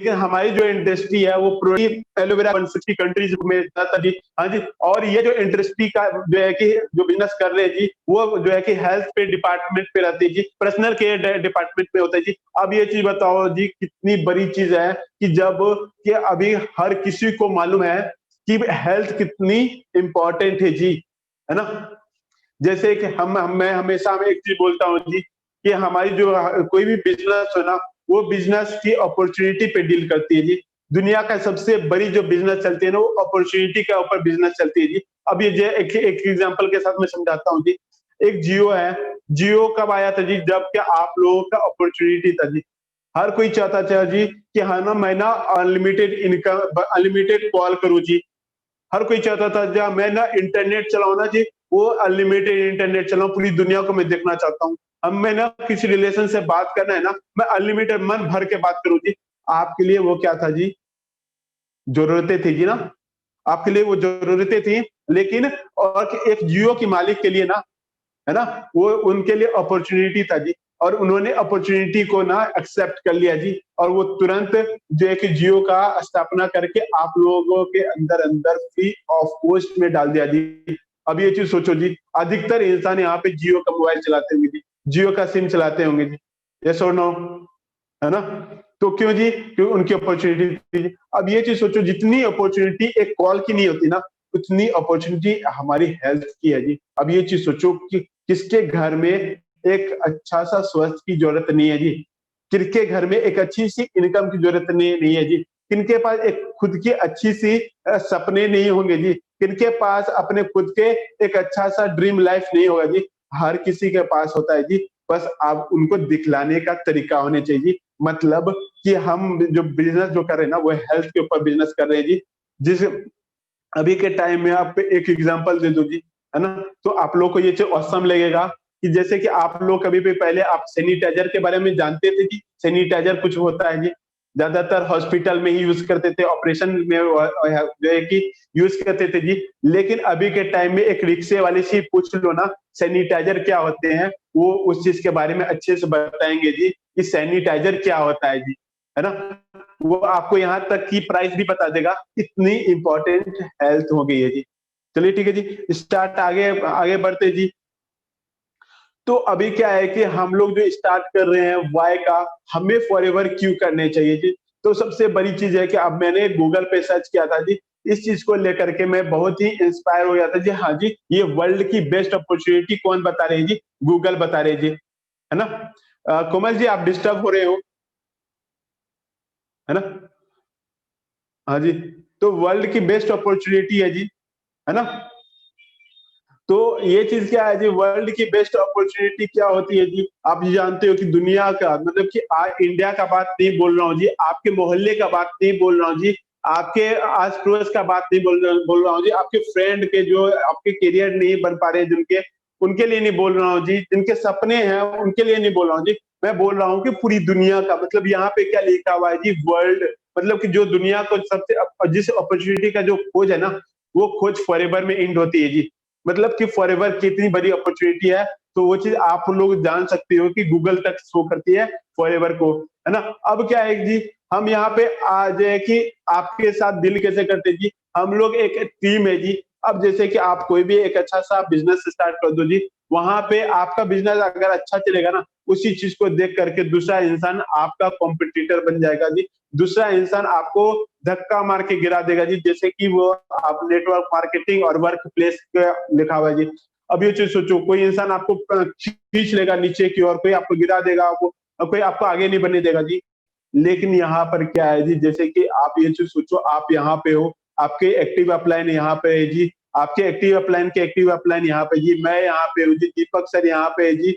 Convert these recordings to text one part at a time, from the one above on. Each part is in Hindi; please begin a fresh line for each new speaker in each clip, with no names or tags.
लेकिन हमारी जो इंडस्ट्री है वो प्रोटीन एलोवेरा 160 कंट्रीज में जाता जी। हाँ जी, और ये जो इंडस्ट्री का जो है कि जो बिजनेस कर रहे हैं जी, वो जो है कि हेल्थ पे डिपार्टमेंट पे रहती है जी, पर्सनल केयर डिपार्टमेंट में होता है जी। अब ये चीज बताओ जी, कितनी बड़ी चीज है कि जब कि अभी हर किसी को मालूम है कि हेल्थ कितनी इंपॉर्टेंट है जी, है ना। जैसे कि मैं हमेशा में एक चीज बोलता हूँ जी, कि हमारी जो कोई भी बिजनेस है ना, वो बिजनेस की अपॉर्चुनिटी पे डील करती है जी। दुनिया का सबसे बड़ी जो बिजनेस चलती है ना, वो अपॉर्चुनिटी के ऊपर बिजनेस चलती है जी। अब ये एक एग्जांपल के साथ मैं समझाता हूँ जी। एक जियो है, जियो कब आया था जी, जब क्या आप लोगों का अपॉर्चुनिटी था जी। हर कोई चाहता था जी कि हाँ ना, मैं ना अनलिमिटेड इनकम, अनलिमिटेड कॉल करूँ जी। हर कोई चाहता था जब मैं ना इंटरनेट चलाऊं ना जी, वो अनलिमिटेड इंटरनेट चलाऊं, पूरी दुनिया को मैं देखना चाहता हूँ। अब मैं ना किसी रिलेशन से बात करना है ना, मैं अनलिमिटेड मन भर के बात करूं जी। आपके लिए वो क्या था जी, जरूरतें थी जी ना, आपके लिए वो जरूरतें थी। लेकिन और एक जियो की मालिक के लिए ना, है ना, वो उनके लिए अपॉर्चुनिटी था जी। और उन्होंने अपॉर्चुनिटी को ना एक्सेप्ट कर लिया जी, और वो तुरंत जो है कि जियो का स्थापना करके आप लोगों के अंदर अंदर फ्री ऑफ कॉस्ट में डाल दिया जी। अब ये चीज सोचो जी, अधिकतर इंसान यहाँ पे जियो का मोबाइल चलाते होंगे जी, जियो का सिम चलाते होंगे जी। यस और नो, है ना। तो क्यों जी, क्यों, उनकी अपॉर्चुनिटी थी। अब ये चीज सोचो, जितनी अपॉर्चुनिटी एक कॉल की नहीं होती ना, उतनी अपॉर्चुनिटी हमारी हेल्थ की है जी। अब ये चीज सोचो कि किसके घर में एक अच्छा सा स्वास्थ्य की जरूरत नहीं है जी, किनके घर में एक अच्छी सी इनकम की जरूरत नहीं है जी, किनके पास एक खुद की अच्छी सी सपने नहीं होंगे जी, किनके पास अपने खुद के एक अच्छा सा ड्रीम लाइफ नहीं होगा जी। हर किसी के पास होता है जी, बस आप उनको दिखलाने का तरीका होने चाहिए जी। मतलब कि हम जो बिजनेस जो कर रहे हैं ना, वो हेल्थ के ऊपर बिजनेस कर रहे हैं जी। जिस अभी के टाइम में आप एक एग्जांपल दे दो जी, है ना, तो आप लोग को ये चीज औसम लगेगा कि जैसे कि आप लोग कभी भी पहले आप सैनिटाइजर के बारे में जानते थे जी, सैनिटाइजर कुछ होता है जी, ज्यादातर हॉस्पिटल में ही यूज करते थे, ऑपरेशन में जो है कि यूज करते थे जी। लेकिन अभी के टाइम में एक रिक्शे वाले से पूछ लो ना सैनिटाइजर क्या होते हैं, वो उस चीज के बारे में अच्छे से बताएंगे जी कि सैनिटाइजर क्या होता है जी, है ना। वो आपको यहाँ तक की प्राइस भी बता देगा, इतनी इंपॉर्टेंट हेल्थ हो गई है जी। चलिए ठीक है जी, स्टार्ट आगे आगे बढ़ते जी। तो अभी क्या है कि हम लोग जो स्टार्ट कर रहे हैं वाई का, हमें फॉरएवर क्यों करने चाहिए जी। तो सबसे बड़ी चीज है कि अब मैंने गूगल पे सर्च किया था जी, इस चीज को लेकर के मैं बहुत ही इंस्पायर हो गया था जी। हाँ जी, ये वर्ल्ड की बेस्ट अपॉर्चुनिटी कौन बता रहे हैं जी, गूगल बता रहे हैं जी, है ना। कोमल जी आप डिस्टर्ब हो रहे हो, है ना। हाँ जी, तो वर्ल्ड की बेस्ट अपॉर्चुनिटी है जी, है ना। तो ये चीज क्या है जी, वर्ल्ड की बेस्ट अपॉर्चुनिटी क्या होती है जी, आप ये जानते हो कि दुनिया का मतलब कि इंडिया का बात नहीं बोल रहा हूँ जी, आपके मोहल्ले का बात नहीं बोल रहा हूँ जी, आपके आस पड़ोस का बात नहीं बोल रहा हूँ जी, आपके फ्रेंड के जो आपके करियर नहीं बन पा रहे जिनके, उनके लिए नहीं बोल रहा हूँ जी, जिनके सपने हैं उनके लिए नहीं बोल रहा हूँ जी। मैं बोल रहा हूँ कि पूरी दुनिया का, मतलब यहाँ पे क्या लिखा हुआ है जी, वर्ल्ड, मतलब कि जो दुनिया को सबसे जिस अपॉर्चुनिटी का जो खोज है ना, वो खोज फॉरएवर में एंड होती है जी। मतलब कि फॉरएवर कितनी बड़ी अपॉर्चुनिटी है, तो वो चीज आप लोग जान सकते हो कि गूगल तक शो करती है फॉरएवर को, है ना। अब क्या है जी, हम यहाँ पे आज है कि आपके साथ डील कैसे करते हैं जी, हम लोग एक टीम है जी। अब जैसे कि आप कोई भी एक अच्छा सा बिजनेस स्टार्ट कर दो जी, वहां पे आपका बिजनेस अगर अच्छा चलेगा ना, उसी चीज को देख करके दूसरा इंसान आपका कॉम्पिटिटर बन जाएगा जी। दूसरा इंसान आपको धक्का मार के गिरा देगा जी, जैसे कि वो आप नेटवर्क मार्केटिंग और वर्क प्लेस का लिखा हुआ है जी। अब ये चीज सोचो, कोई इंसान आपको खींच लेगा नीचे की ओर, कोई आपको गिरा देगा, वो कोई आपको आगे नहीं बढ़ने देगा जी। लेकिन यहाँ पर क्या है जी, जैसे कि आप ये चीज सोचो, आप यहाँ पे हो, आपके एक्टिव अपलाइन यहाँ पे है जी, आपके एक्टिव अपलाइन के एक्टिव अपलाइन यहाँ पे जी, मैं यहाँ पे हूँ जी, दीपक सर यहाँ पे है जी,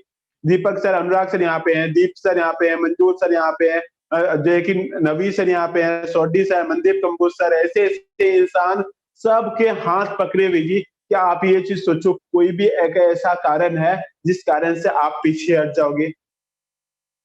दीपक सर, अनुराग सर यहाँ पे हैं, दीप सर यहाँ पे हैं, मंजूर सर यहाँ पे हैं, जो है कि नवी सर यहाँ पे हैं, सौडी सर, मनदीप कंबोज सर, ऐसे ऐसे इंसान सबके हाथ पकड़े हुए जी। क्या आप ये चीज सोचो, कोई भी एक ऐसा कारण है जिस कारण से आप पीछे हट जाओगे?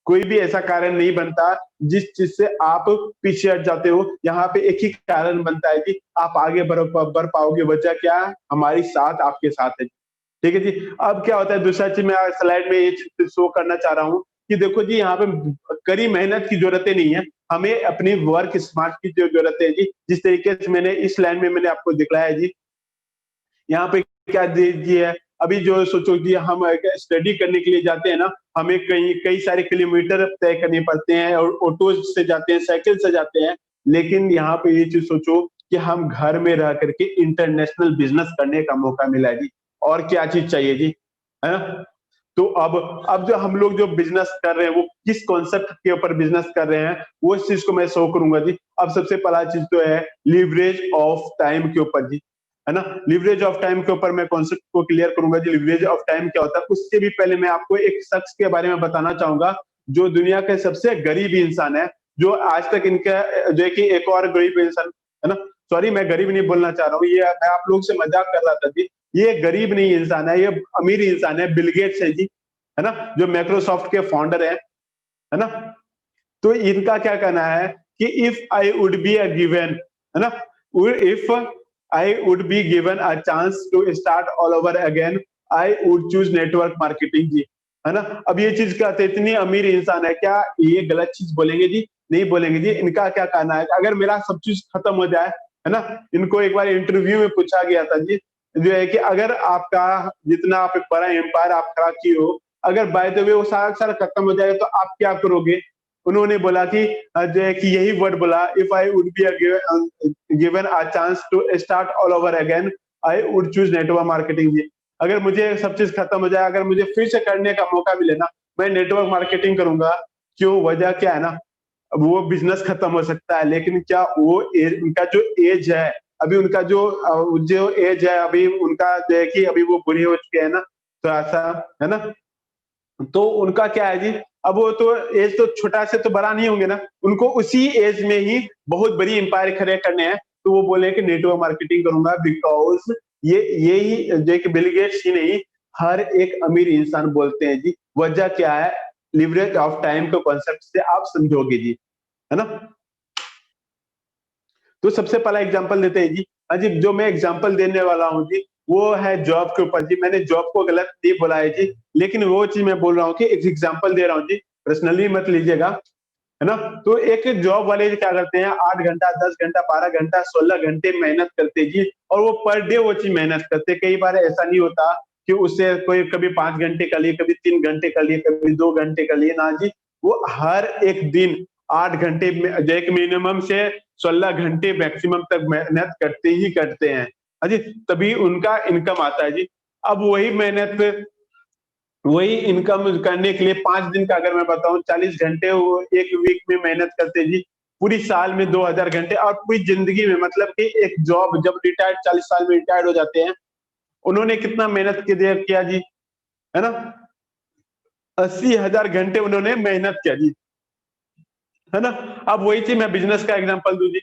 कोई भी ऐसा कारण नहीं बनता जिस चीज से आप पीछे हट जाते हो। यहाँ पे एक ही कारण बनता है कि आप आगे बढ़ पाओगे। वजह क्या है? हमारी साथ आपके साथ है। ठीक है जी। अब क्या होता है, दूसरा चीज मैं स्लाइड में ये शो करना चाह रहा हूँ कि देखो जी यहाँ पे कड़ी मेहनत की जरूरतें नहीं है, हमें अपनी वर्क स्मार्ट की जो जरूरत है जी। जिस तरीके से मैंने इस लाइन में मैंने आपको दिखलाया जी, यहाँ पे क्या दीजिए, अभी जो सोचो कि हम स्टडी करने के लिए जाते हैं ना, हमें कई कई सारे किलोमीटर तय करने पड़ते हैं और ऑटो से जाते हैं, साइकिल से जाते हैं। लेकिन यहाँ पे ये चीज सोचो कि हम घर में रह करके इंटरनेशनल बिजनेस करने का मौका मिला है जी। और क्या चीज चाहिए जी, है ना? तो अब जो हम लोग जो बिजनेस कर रहे हैं वो किस कॉन्सेप्ट के ऊपर बिजनेस कर रहे हैं, वो इस चीज को मैं शो करूंगा जी। अब सबसे पहला चीज तो है लिवरेज ऑफ टाइम के ऊपर जी, है ना? लिवरेज ऑफ टाइम के ऊपर मैं कॉन्सेप्ट को क्लियर करूंगा जी। लिवरेज ऑफ टाइम क्या होता है, उससे भी पहले मैं आपको एक शख्स के बारे में बताना चाहूंगा जो दुनिया के सबसे गरीब इंसान है, जो आज तक इनका जो है कि एक और गरीब इंसान, है ना? सॉरी, मैं गरीब नहीं बोलना चाह रहा हूँ, ये मैं आप लोग से मजाक कर रहा था जी। ये गरीब नहीं इंसान है, ये अमीर इंसान है, बिल गेट्स है जी, है ना? जो माइक्रोसॉफ्ट के फाउंडर है ना? तो इनका क्या कहना है कि if I would be a given, है ना, if I would be given a chance to start all over again, I would choose network marketing जी, है ना? अब ये चीज कहते, इतनी अमीर इंसान है, क्या ये गलत चीज बोलेंगे जी? नहीं बोलेंगे जी। इनका क्या कहना है, अगर मेरा सब चीज खत्म हो जाए, है ना, इनको एक बार इंटरव्यू में पूछा गया था जी, जो है कि अगर आपका जितना आप एक बड़ा एम्पायर आप खड़ा किए हो, अगर बाय द वे वो सारा सारा खत्म हो जाएगा तो आप क्या करोगे? उन्होंने बोला कि जो है कि यही वर्ड बोला, if I would be given a chance to start all over again, I would choose network marketing जी। अगर मुझे सब चीज खत्म हो जाए, अगर मुझे फिर से करने का मौका मिले ना, मैं नेटवर्क मार्केटिंग करूंगा। क्यों? वजह क्या है ना, अब वो बिजनेस खत्म हो सकता है, लेकिन क्या वो उनका जो एज है, अभी उनका जो एज है, अभी उनका जो है कि अभी वो बुढ़े हो चुके हैं ना, थोड़ा सा, है ना? तो उनका क्या है जी, अब वो तो एज तो छोटा से तो बड़ा नहीं होंगे ना, उनको उसी एज में ही बहुत बड़ी एम्पायर खड़े करने हैं। तो वो बोले कि नेटवर्क मार्केटिंग करूंगा, बिकॉज यही जो कि बिल गेट्स ही नहीं, हर एक अमीर इंसान बोलते हैं जी। वजह क्या है? लिवरेज ऑफ टाइम के कॉन्सेप्ट से आप समझोगे जी, है ना? तो सबसे पहला एग्जांपल देते हैं जी। हाँ जी, जो मैं एग्जांपल देने वाला हूँ जी, वो है जॉब के ऊपर जी। मैंने जॉब को गलत नहीं बोला है जी, लेकिन वो चीज मैं बोल रहा हूँ कि एक एग्जांपल दे रहा हूँ जी, पर्सनली मत लीजिएगा, है ना? तो एक जॉब वाले क्या करते हैं, 8 घंटा, 10 घंटा, 12 घंटा, 16 घंटे मेहनत करते जी, और वो पर डे वो चीज मेहनत करते। कई बार ऐसा नहीं होता कि उससे कोई कभी 5 घंटे कर लिए, कभी 3 घंटे कर लिए, कभी 2 घंटे कर लिए ना जी। वो हर एक दिन 8 घंटे में, एक मिनिमम से 16 घंटे मैक्सिमम तक मेहनत करते ही करते हैं अजी, तभी उनका इनकम आता है जी। अब वही मेहनत, वही इनकम करने के लिए 5 दिन का अगर मैं बताऊं, 40 घंटे वो एक वीक में मेहनत करते जी। पूरी साल में 2000 घंटे, और पूरी जिंदगी में, मतलब कि एक जॉब जब रिटायर्ड 40 साल में रिटायर्ड हो जाते हैं, उन्होंने कितना मेहनत किया जी, है ना? 80,000 घंटे उन्होंने मेहनत किया जी, है ना? अब वही चीज मैं बिजनेस का एग्जांपल दूं जी।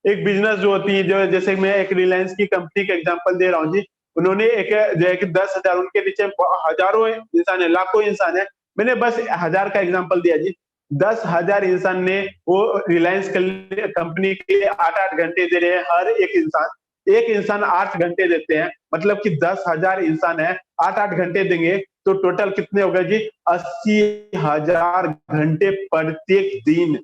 एक बिजनेस जो होती है, जो जैसे मैं एक रिलायंस की कंपनी का एग्जांपल दे रहा हूँ जी। उन्होंने एक जो है कि 10,000, उनके नीचे हजारों इंसान है, लाखों इंसान है, मैंने बस 1000 का एग्जांपल दिया जी। 10,000 इंसान ने वो रिलायंस कंपनी के लिए 8-8 घंटे दे रहे हैं, हर एक इंसान 8 घंटे देते हैं, मतलब कि 10,000 इंसान है, 8-8 घंटे देंगे, तो टोटल कितने हो गए जी? 80,000 घंटे प्रत्येक दिन।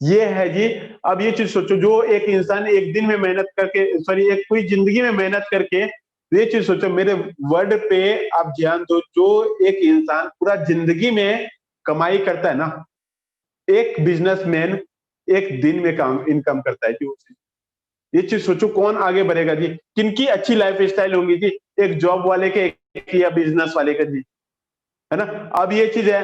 ये है जी। अब ये चीज सोचो, जो एक इंसान एक दिन में मेहनत करके, सॉरी, एक पूरी जिंदगी में मेहनत करके, ये चीज सोचो, मेरे वर्ड पे आप ध्यान दो, जो एक इंसान पूरा जिंदगी में कमाई करता है ना, एक बिजनेसमैन एक दिन में काम इनकम करता है जी। ये चीज सोचो, कौन आगे बढ़ेगा जी? किनकी अच्छी लाइफ स्टाइल होंगी जी? एक जॉब वाले के, एक या बिजनेस वाले का जी, है ना? अब ये चीज है,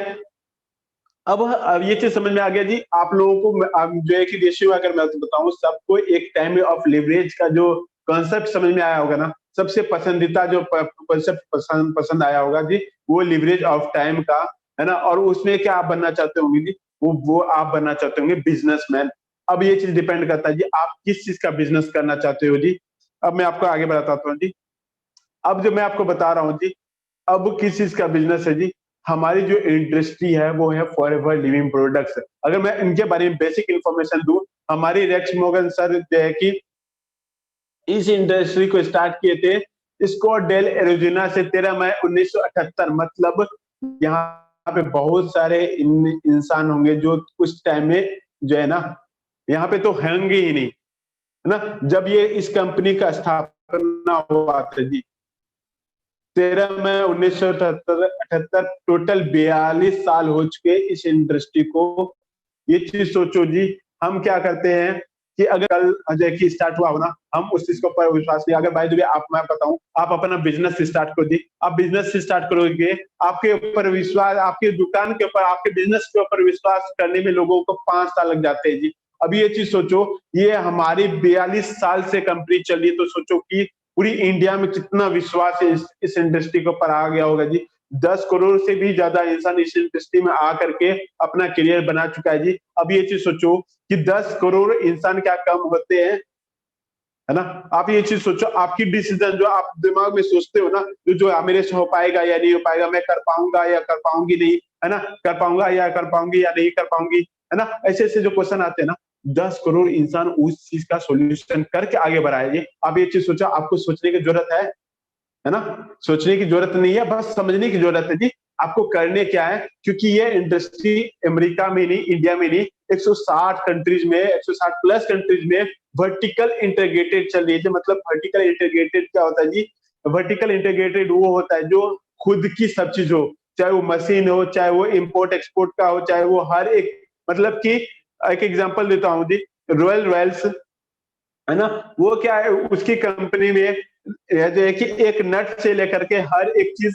अब ये चीज समझ में आ गया जी आप लोगों को। जो है कि रेशियो अगर मैं तो बताऊं, सबको एक टाइम ऑफ लिवरेज का जो कॉन्सेप्ट समझ में आया होगा ना, सबसे पसंदीदा जो कॉन्सेप्ट पसंद आया होगा जी, वो लिवरेज ऑफ टाइम का, है ना? और उसमें क्या आप बनना चाहते होंगे जी? वो आप बनना चाहते होंगे बिजनेसमैन। अब ये चीज डिपेंड करता है जी, आप किस चीज का बिजनेस करना चाहते हो जी। अब मैं आपको आगे बताता हूँ जी। अब जो मैं आपको बता रहा हूँ जी, अब किस चीज का बिजनेस है जी? हमारी जो इंडस्ट्री है वो है फॉरएवर लिविंग प्रोडक्ट्स। अगर मैं इनके बारे में बेसिक इंफॉर्मेशन दूं, हमारी रेक्स मॉर्गन सर जो है कि इस इंडस्ट्री को स्टार्ट किए थे स्कॉटडेल एरिज़ोना से 13 मई 1978, मतलब यहाँ पे बहुत सारे इंसान होंगे जो उस टाइम में जो है ना यहाँ पे तो होंगे ही नहीं, है ना। जब ये इस कंपनी का स्थापना हुआ था जी 13 मई 1978, टोटल 42 साल हो चुके इस इंडस्ट्री को। ये चीज सोचो जी, हम क्या करते हैं कि अगर कल अजय की स्टार्ट हुआ हो ना, हम उस चीज के ऊपर विश्वास नहीं। अगर भाई दुबे आप, मैं बताऊं, आप अपना बिजनेस स्टार्ट करो जी, आप बिजनेस स्टार्ट करोगे, आपके ऊपर विश्वास, आपकी दुकान के ऊपर, आपके बिजनेस के ऊपर विश्वास करने में लोगों को 5 साल लग जाते हैं जी। अब ये चीज सोचो, ये हमारी 42 साल से कंपनी चल रही है, तो सोचो कि पूरी इंडिया में कितना विश्वास है इस इंडस्ट्री के ऊपर आ गया होगा जी। 10 करोड़ से भी ज्यादा इंसान इस इंडस्ट्री में आ करके अपना करियर बना चुका है जी। अब ये चीज सोचो कि 10 करोड़ इंसान क्या कम होते हैं, है ना। आप ये चीज सोचो, आपकी डिसीजन जो आप दिमाग में सोचते हो ना, जो मेरे से हो पाएगा या नहीं हो पाएगा, मैं कर पाऊंगा या कर पाऊंगी नहीं, है ना, कर पाऊंगा या कर पाऊंगी या नहीं कर पाऊंगी, है ना, ऐसे ऐसे जो क्वेश्चन आते हैं ना, 10 करोड़ इंसान उस चीज का सोल्यूशन करके आगे बढ़ाएंगे। आप ये चीज सोचो, आपको सोचने की जरूरत है ना। सोचने की जरूरत नहीं है, बस समझने की जरूरत है जी आपको करने क्या है। क्योंकि ये इंडस्ट्री अमेरिका में नहीं, इंडिया में नहीं, 160 कंट्रीज में, 160 प्लस कंट्रीज में वर्टिकल इंटीग्रेटेड चल रही है। मतलब वर्टिकल इंटीग्रेटेड क्या होता है जी? वर्टिकल इंटीग्रेटेड वो होता है जो खुद की सब चीज हो, चाहे वो मशीन हो, चाहे वो इम्पोर्ट एक्सपोर्ट का हो, चाहे वो हर एक, मतलब कि एक एग्जांपल देता हूँ जी, रॉयल रॉयल्स, है ना, वो क्या है, उसकी कंपनी में जो है कि एक नट से लेकर के हर एक चीज,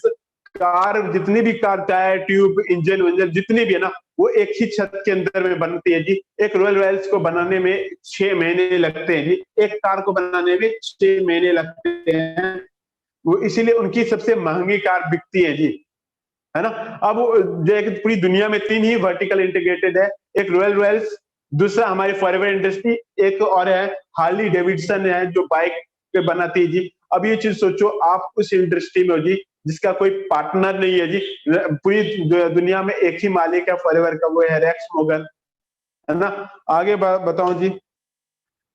कार, जितनी भी कार, टायर, ट्यूब, इंजन विंजन जितनी भी है ना, वो एक ही छत के अंदर में बनती है जी। एक रॉयल रॉयल्स को बनाने में 6 महीने लगते हैं जी, एक कार को बनाने में 6 महीने लगते हैं। वो इसीलिए उनकी सबसे महंगी कार बिकती है जी, है ना। अब जो है कि पूरी दुनिया में 3 ही वर्टिकल इंटीग्रेटेड है, एक रॉयल रॉयल्स, दूसरा हमारी फॉरएवर इंडस्ट्री, एक और है हार्ली डेविडसन है जो बाइक पे बनाती है जी। अब ये चीज सोचो, आप उस इंडस्ट्री में हो जी जिसका कोई पार्टनर नहीं है जी, पूरी दुनिया में एक ही मालिक है फॉरएवर का, वो है रेक्स मोगन, है ना। आगे बताऊं जी,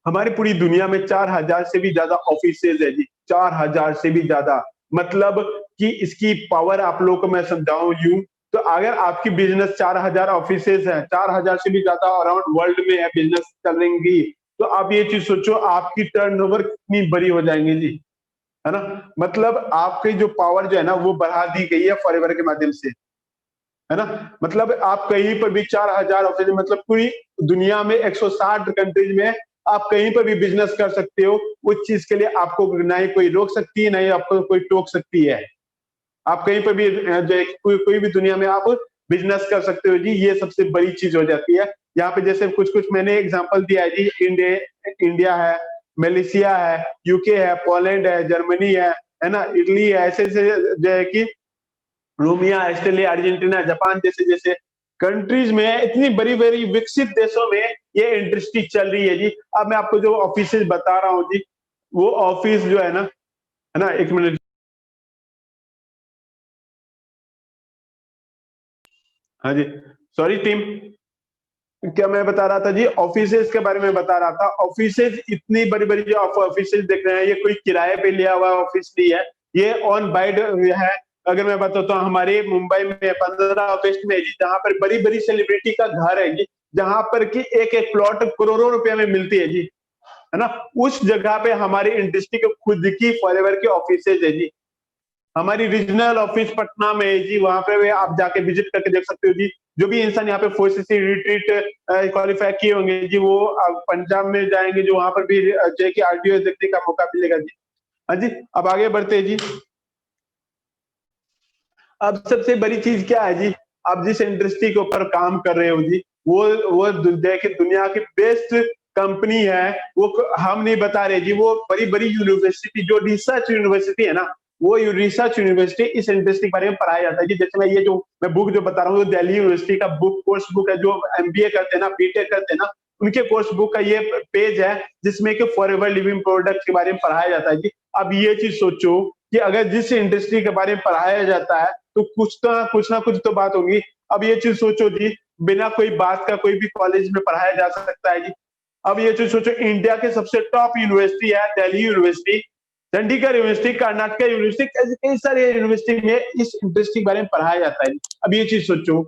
हमारी पूरी दुनिया में 4,000 से भी ज्यादा ऑफिसेज है जी, 4,000 से भी ज्यादा। मतलब कि इसकी पावर आप लोगों को मैं समझाऊं यूं, तो अगर आपकी बिजनेस 4,000 ऑफिसेज है, 4,000 से भी ज्यादा अराउंड वर्ल्ड में है बिजनेस चल रही, तो आप ये चीज सोचो आपकी टर्नओवर कितनी बड़ी हो जाएंगी जी, है ना। मतलब आपकी जो पावर जो है ना वो बढ़ा दी गई है फॉरएवर के माध्यम से, है ना। मतलब आप कहीं पर भी 4,000 ऑफिस, मतलब पूरी दुनिया में 160 कंट्रीज में आप कहीं पर भी बिजनेस कर सकते हो। उस चीज के लिए आपको ना ही कोई रोक सकती है, ना ही आपको कोई टोक सकती है। आप कहीं पर भी जो है कोई भी दुनिया में आप बिजनेस कर सकते हो जी, ये सबसे बड़ी चीज हो जाती है। यहाँ पे जैसे कुछ कुछ मैंने एग्जांपल दिया है जी, इंडिया है, मलेशिया है, यूके है, पोलैंड है, जर्मनी है ना, इटली है, ऐसे ऐसे जो है कि रोमिया, ऑस्ट्रेलिया, अर्जेंटीना, जापान जैसे जैसे कंट्रीज में, इतनी बड़ी बड़ी विकसित देशों में ये इंडस्ट्री चल रही है जी। अब मैं आपको जो ऑफिस बता रहा हूँ जी, वो ऑफिस जो है ना, एक मिनट, हाँ जी, सॉरी टीम, क्या मैं बता रहा था जी, ऑफिसेज के बारे में बता रहा था। ऑफिसेज इतनी बड़ी बड़ी जो ऑफिसेज देख रहे हैं, ये कोई किराए पे लिया हुआ ऑफिस नहीं है, ये ऑन बाइड है। अगर मैं बताता हूँ, हमारे मुंबई में 15 अगस्त में जी, जहां पर बड़ी बड़ी सेलिब्रिटी का घर है जी, जहां पर कि एक एक प्लॉट करोड़ों रुपए में मिलती है जी, है ना। उस जगह पे हमारी इंडस्ट्री के खुद की फॉरएवर की ऑफिसेज है जी। हमारी रीजनल ऑफिस पटना में है जी, वहां पे आप जाके विजिट करके देख सकते हो जी। जो भी इंसान यहाँ पे फोर्स से रिट्रीट क्वालिफाई किए होंगे जी, वो पंजाब में जाएंगे, जो वहां पर भी जो है कि आरडीओ देखने का मौका मिलेगा जी। हाँ जी, अब आगे बढ़ते हैं जी। अब सबसे बड़ी चीज क्या है जी, आप जिस इंडस्ट्री के ऊपर काम कर रहे हो जी, वो देखिए दुनिया की बेस्ट कंपनी है। वो हम नहीं बता रहे जी, वो बड़ी बड़ी यूनिवर्सिटी, जो रिसर्च यूनिवर्सिटी है ना, वो रिसर्च यूनिवर्सिटी इस इंडस्ट्री के बारे में पढ़ाया जाता है जी। जैसे मैं बुक जो बता रहा हूँ, दिल्ली यूनिवर्सिटी का बुक, कोर्स बुक है, जो एमबीए करते हैं ना, बीटेक करते हैं ना, उनके कोर्स बुक का ये पेज है, जिसमें कि फॉरएवर लिविंग प्रोडक्ट के बारे में पढ़ाया जाता है जी। अब ये चीज सोचो कि अगर जिस इंडस्ट्री के बारे में पढ़ाया जाता है, तो कुछ ना कुछ तो बात होगी। अब ये चीज सोचो जी, बिना कोई बात का कोई भी कॉलेज में पढ़ाया जा सकता है जी। अब ये चीज सोचो, इंडिया के सबसे टॉप यूनिवर्सिटी है Delhi university, Chandigarh university, Karnataka university, ऐसे कई सारे यूनिवर्सिटी में इस इंडस्ट्री के बारे में पढ़ाया जाता है। अब ये चीज सोचो,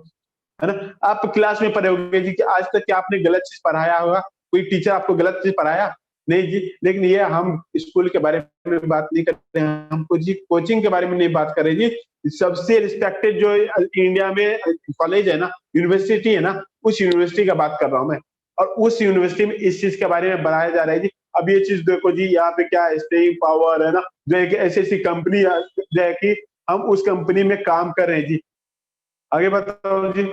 है ना? आप क्लास में पढ़े होंगे जी कि आज तक क्या आपने गलत चीज पढ़ाया होगा? कोई टीचर आपको गलत चीज पढ़ाया? नहीं जी। लेकिन ये हम स्कूल के बारे में बात नहीं कर रहे हैं, हम जी कोचिंग के बारे में नहीं बात कर रहे जी। सबसे रिस्पेक्टेड जो इंडिया में कॉलेज है ना, यूनिवर्सिटी है ना, उस यूनिवर्सिटी का बात कर रहा हूँ मैं। और उस यूनिवर्सिटी में इस चीज के बारे में बढ़ाया जा रहा है जी। अब ये चीज देखो जी, यहाँ पे क्या स्टेइंग पावर है ना, जो है कि ऐसी ऐसी कंपनी जो है कि हम उस कंपनी में काम कर रहे हैं जी। आगे बताओ जी।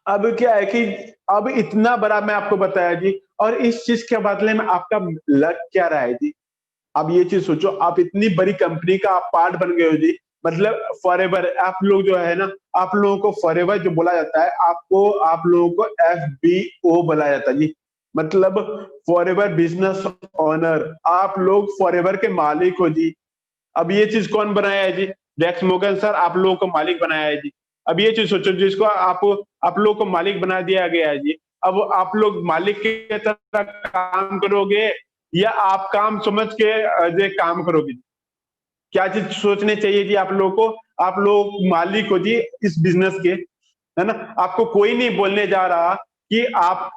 अब क्या है कि अब इतना बड़ा मैं आपको बताया जी, और इस चीज के बदले में आपका लग क्या रहा है जी? अब ये चीज सोचो, आप इतनी बड़ी कंपनी का आप पार्ट बन गए हो जी, मतलब फॉरएवर आप लोग जो है ना, आप लोगों को फॉरएवर जो बोला जाता है, आपको आप लोगों को एफबीओ बोला जाता है जी। मतलब फॉरएवर बिजनेस ओनर, आप लोग फॉरएवर के मालिक हो जी। अब ये चीज कौन बनाया है जी? जैक्स मोर्गन सर आप लोगों को मालिक बनाया है जी। अब ये चीज सोचो, जिसको आप लोगों को मालिक बना दिया गया है जी। अब आप लोग मालिक की तरह काम करोगे, या आप काम समझ के जो काम करोगे? क्या चीज सोचने चाहिए जी आप लोगों को? आप लोग मालिक हो जी इस बिजनेस के, है ना? आपको कोई नहीं बोलने जा रहा कि आप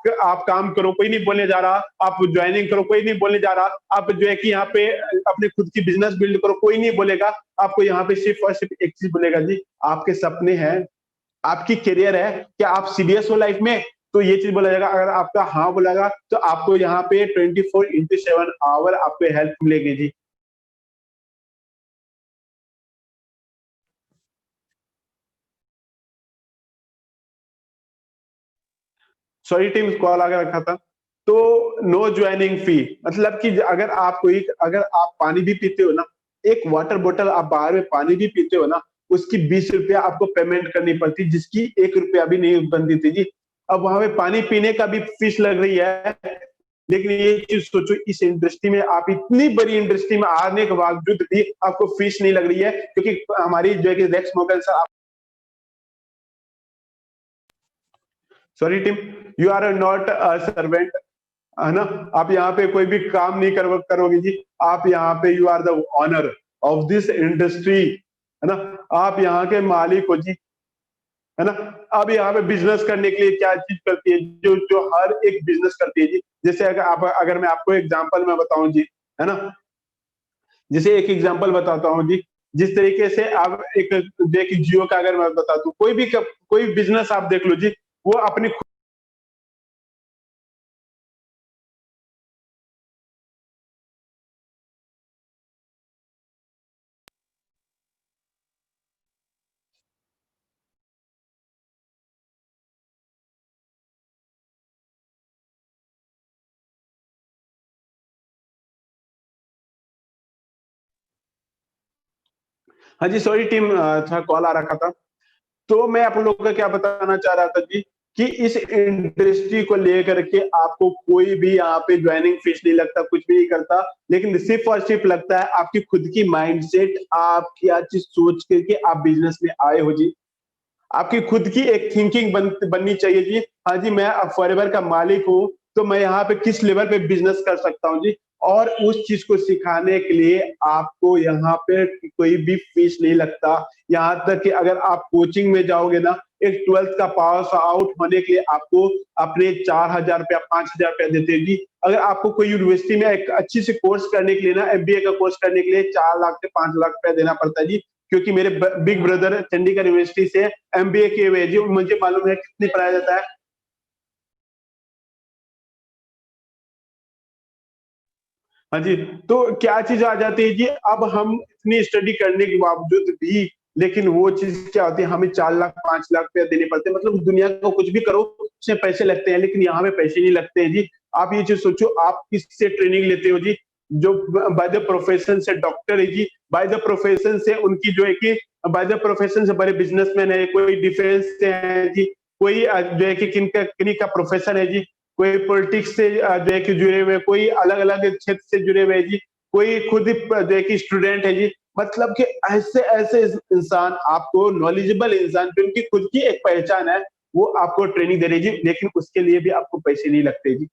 काम करो, कोई नहीं बोलने जा रहा आप ज्वाइनिंग करो, कोई नहीं बोलने जा रहा आप जो है कि यहाँ पे अपने खुद की बिजनेस बिल्ड करो, कोई नहीं बोलेगा। आपको यहाँ पे सिर्फ और सिर्फ एक चीज बोलेगा जी, आपके सपने हैं, आपकी करियर है, क्या आप सीरियस हो लाइफ में? तो ये चीज बोला जाएगा। अगर आपका हाँ बोलेगा तो आपको यहाँ पे 24/7 आपको हेल्प मिलेगी जी। सॉरी टीम, कॉल आगे रखा था। तो नो ज्वाइनिंग फी, मतलब कि अगर आप पानी भी पीते हो ना, एक वाटर बोतल आप बाहर में पानी भी पीते हो ना, उसकी 20 रुपया आपको पेमेंट करनी पड़ती, जिसकी 1 रुपया भी नहीं बनती थी जी। अब वहां पे पानी पीने का भी फीस लग रही है। लेकिन ये चीज सोचो, इस इंडस्ट्री में आप इतनी बड़ी इंडस्ट्री में आने के बावजूद भी आपको फीस नहीं लग रही है, क्योंकि हमारी जो है कि Rex Mogul sir, sorry team, you are not a servant, है ना? आप यहाँ पे कोई भी काम नहीं करोगे जी। आप यहाँ पे you are the honour of this industry, है ना? आप यहाँ के मालिक हो जी, है ना? अब यहाँ पे बिजनेस करने के लिए क्या चीज करती है, जो जो हर एक बिजनेस करती है जी। जैसे अगर मैं आपको एग्जांपल में बताऊं जी, है ना? जैसे एक एग्जांपल बताता हूँ जी। जिस तरीके से आप एक देखिए, जियो का अगर मैं बता दूं, कोई बिजनेस आप देख लो जी, वो अपनी, हाँ जी सॉरी टीम, थोड़ा कॉल आ रखा था। तो मैं आप लोगों को क्या बताना चाह रहा था जी, कि इस इंडस्ट्री को लेकर के आपको कोई भी यहाँ पे ज्वाइनिंग फीस नहीं लगता, कुछ भी नहीं करता। लेकिन सिर्फ और सिर्फ लगता है आपकी खुद की माइंडसेट, आप क्या चीज सोच करके आप बिजनेस में आए हो जी। आपकी खुद की एक थिंकिंग बननी चाहिए जी। हाँ जी, मैं अब फॉरएवर का मालिक हूँ, तो मैं यहाँ पे किस लेवल पे बिजनेस कर सकता हूँ जी। और उस चीज को सिखाने के लिए आपको यहाँ पे कोई भी फीस नहीं लगता। यहाँ तक कि अगर आप कोचिंग में जाओगे ना, एक 12th का पास आउट होने के लिए आपको अपने 4,000 रुपया 5,000 रुपया देते हैं जी। अगर आपको कोई यूनिवर्सिटी में एक अच्छी सी कोर्स करने के लिए ना, एमबीए का कोर्स करने के लिए 4 लाख से 5 लाख रुपया देना पड़ता है जी। क्योंकि मेरे बिग ब्रदर चंडीगढ़ यूनिवर्सिटी से एमबीए किए हुए जी, मुझे मालूम है कितनी पढ़ाया जाता है। हाँ जी। तो क्या चीज आ जाती है जी, अब हम इतनी स्टडी करने के बावजूद भी, लेकिन वो चीज क्या होती है, हमें 4 लाख 5 लाख रुपया देने पड़ते हैं। मतलब दुनिया को कुछ भी करो उसमें पैसे लगते हैं, लेकिन यहाँ पे पैसे नहीं लगते हैं जी। आप ये चीज सोचो, आप किससे ट्रेनिंग लेते हो जी? जो बाय द प्रोफेशन से डॉक्टर है जी, बाय द प्रोफेशन से उनकी जो है कि बाय द प्रोफेशन से बड़े बिजनेसमैन है, कोई डिफेंस से है जी, कोई जो है कि किन्हीं का प्रोफेशन है जी, कोई पॉलिटिक्स से जो है कि जुड़े हुए, कोई अलग अलग क्षेत्र से जुड़े हुए जी, कोई खुद ही जो है कि स्टूडेंट है जी। मतलब कि ऐसे ऐसे इंसान, आपको नॉलेजेबल इंसान जिनकी खुद की एक पहचान है, वो आपको ट्रेनिंग दे रही जी, लेकिन उसके लिए भी आपको पैसे नहीं लगते जी।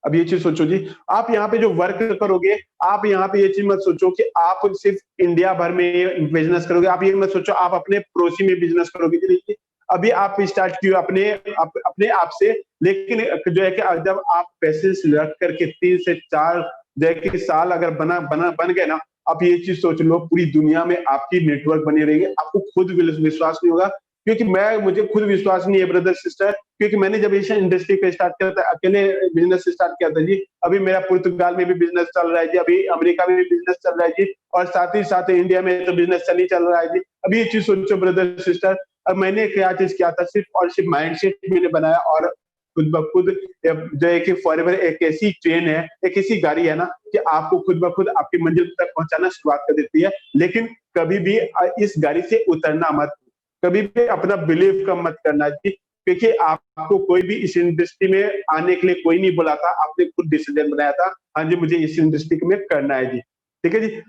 अब ये चीज सोचो जी, आप यहाँ पे जो वर्क करोगे, आप यहाँ पे ये चीज मत सोचो कि आप सिर्फ इंडिया भर में बिजनेस करोगे, आप ये मत सोचो आप अपने पड़ोसी में बिजनेस करोगे। देखिए अभी आप स्टार्ट किए अपने आप से, लेकिन जो है कि जब आप पैसे रख करके 3 से 4 जो है कि साल अगर बन गए ना, आप ये चीज सोच लो पूरी दुनिया में आपकी नेटवर्क बनी रहेगी, आपको खुद विश्वास नहीं होगा। क्योंकि मुझे खुद विश्वास नहीं है ब्रदर सिस्टर, क्योंकि मैंने जब एशियन इंडस्ट्री को स्टार्ट किया था, अकेले बिजनेस स्टार्ट किया था जी। अभी मेरा पुर्तगाल में भी बिजनेस चल रहा है जी, अभी अमेरिका में भी बिजनेस चल रहा है जी, और साथ ही साथ इंडिया में तो बिजनेस चल रहा है जी। अभी ये चीज सोचो ब्रदर सिस्टर, अब मैंने क्या चीज किया था, सिर्फ और सिर्फ माइंडसेट मैंने बनाया, और खुद ब खुद जो है कि फॉरएवर एक ऐसी ट्रेन है, एक ऐसी गाड़ी है ना कि आपको खुद ब खुद आपकी मंजिल तक पहुंचाना शुरुआत कर देती है। लेकिन कभी भी इस गाड़ी से उतरना मत, कभी भी अपना बिलीव कम मत करना जी, क्योंकि आपको कोई भी इस इंडस्ट्री में आने के लिए कोई नहीं बोला था, आपने खुद डिसीजन बनाया था, हाँ जी मुझे इस इंडस्ट्री में करना है जी। ठीक है जी,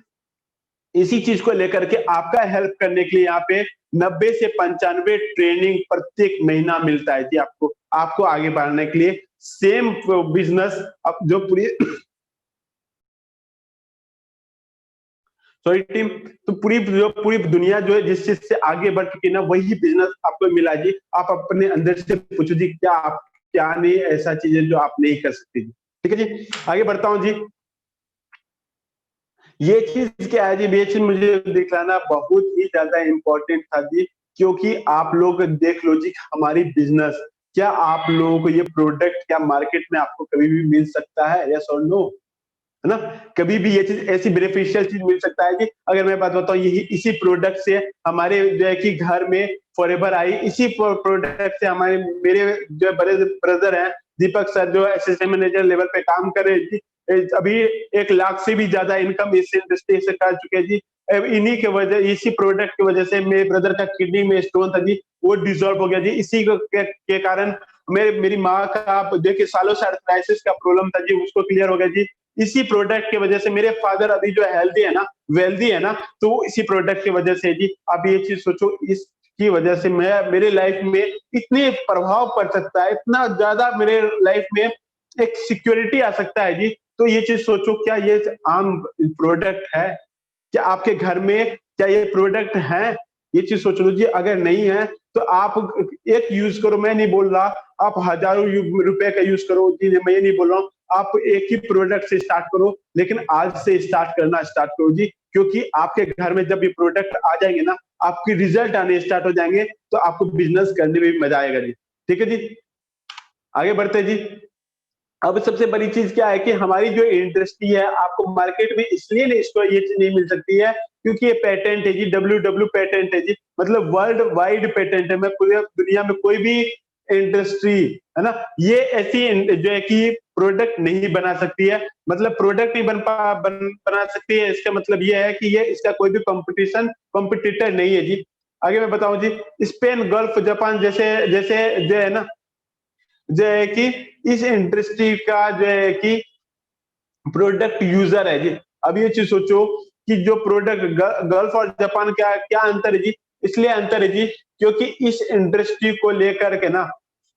इसी चीज को लेकर के आपका हेल्प करने के लिए यहाँ पे 90 से 95 ट्रेनिंग प्रत्येक महीना मिलता है जी आपको, आपको आगे बढ़ने के लिए। सेम बिजनेस अब जो सॉरी टीम, तो पूरी दुनिया जो है जिस चीज से आगे बढ़ चुकी है ना, वही बिजनेस आपको मिला जी। आप अपने अंदर से पूछो जी, क्या नहीं ऐसा चीज है जो आप नहीं कर सकते जी। ठीक है जी, आगे बढ़ता हूँ जी। ये चीज क्या है जी, ये चीज मुझे दिखलाना बहुत ही ज्यादा इंपॉर्टेंट था जी, क्योंकि आप लोग देख लो जी हमारी बिजनेस, क्या आप लोगों को ये प्रोडक्ट क्या मार्केट में आपको कभी भी मिल सकता है, यस और नो, है ना? कभी भी ये चीज ऐसी बेनिफिशियल चीज मिल सकता है कि अगर मैं बात बताऊं, यही इसी प्रोडक्ट से हमारे जो है कि घर में फॉरएवर आई, इसी प्रोडक्ट से हमारे मेरे जो बड़े ब्रदर हैं दीपक सर, जो असिस्टेंट मैनेजर लेवल पे काम कर रहे हैं जी, अभी 1 लाख से भी ज्यादा इनकम इस इंडस्ट्री से कर चुके हैं जी। इन्हीं के वजह, इसी प्रोडक्ट की वजह से मेरे ब्रदर का किडनी में स्टोन था जी, वो डिसॉल्व हो गया जी। इसी के कारण मेरी माँ का देखिए सालों से अर्थराइटिस का प्रॉब्लम था जी, उसको क्लियर हो गया जी। इसी प्रोडक्ट की वजह से मेरे फादर अभी जो हेल्दी है ना, वेल्दी है ना, तो वो इसी प्रोडक्ट की वजह से जी। आप ये चीज सोचो, इसकी वजह से मैं मेरे लाइफ में इतने प्रभाव पड़ सकता है, इतना ज्यादा मेरे लाइफ में एक सिक्योरिटी आ सकता है जी। तो ये चीज सोचो, क्या ये आम प्रोडक्ट है? क्या आपके घर में क्या ये प्रोडक्ट है? ये चीज सोच लो जी। अगर नहीं है तो आप एक यूज करो, मैं नहीं बोल रहा आप हजारों रुपए का यूज करो जी, मैं ये नहीं बोल रहा हूँ आप एक ही प्रोडक्ट से स्टार्ट करो, लेकिन आज से स्टार्ट करना स्टार्ट करो जी। क्योंकि आपके घर में जब ये प्रोडक्ट आ जाएंगे ना, आपके रिजल्ट आने स्टार्ट हो जाएंगे, तो आपको बिजनेस करने में भी मजा आएगा जी। ठीक है जी, आगे बढ़ते हैं जी। अब सबसे बड़ी चीज क्या है कि हमारी जो इंडस्ट्री है, आपको मार्केट में इसलिए नहीं, इसको ये चीज नहीं मिल सकती है क्योंकि ये पेटेंट है जी, WW पेटेंट है जी, मतलब वर्ल्ड वाइड पेटेंट है। मैं पूरी दुनिया में कोई भी इंडस्ट्री है ना, ये ऐसी जो है कि प्रोडक्ट नहीं बना सकती है, मतलब प्रोडक्ट नहीं बना सकती है, इसका मतलब ये है कि ये इसका कोई भी कॉम्पिटिटर नहीं है जी। आगे मैं बताऊं जी, स्पेन, गल्फ, जापान जैसे जैसे जो है ना, जो है कि इस इंडस्ट्री का जो है कि प्रोडक्ट यूजर है जी। अब ये चीज सोचो कि जो प्रोडक्ट गल्फ और जापान, क्या क्या अंतर है जी? इसलिए अंतर है जी क्योंकि इस इंडस्ट्री को लेकर के ना,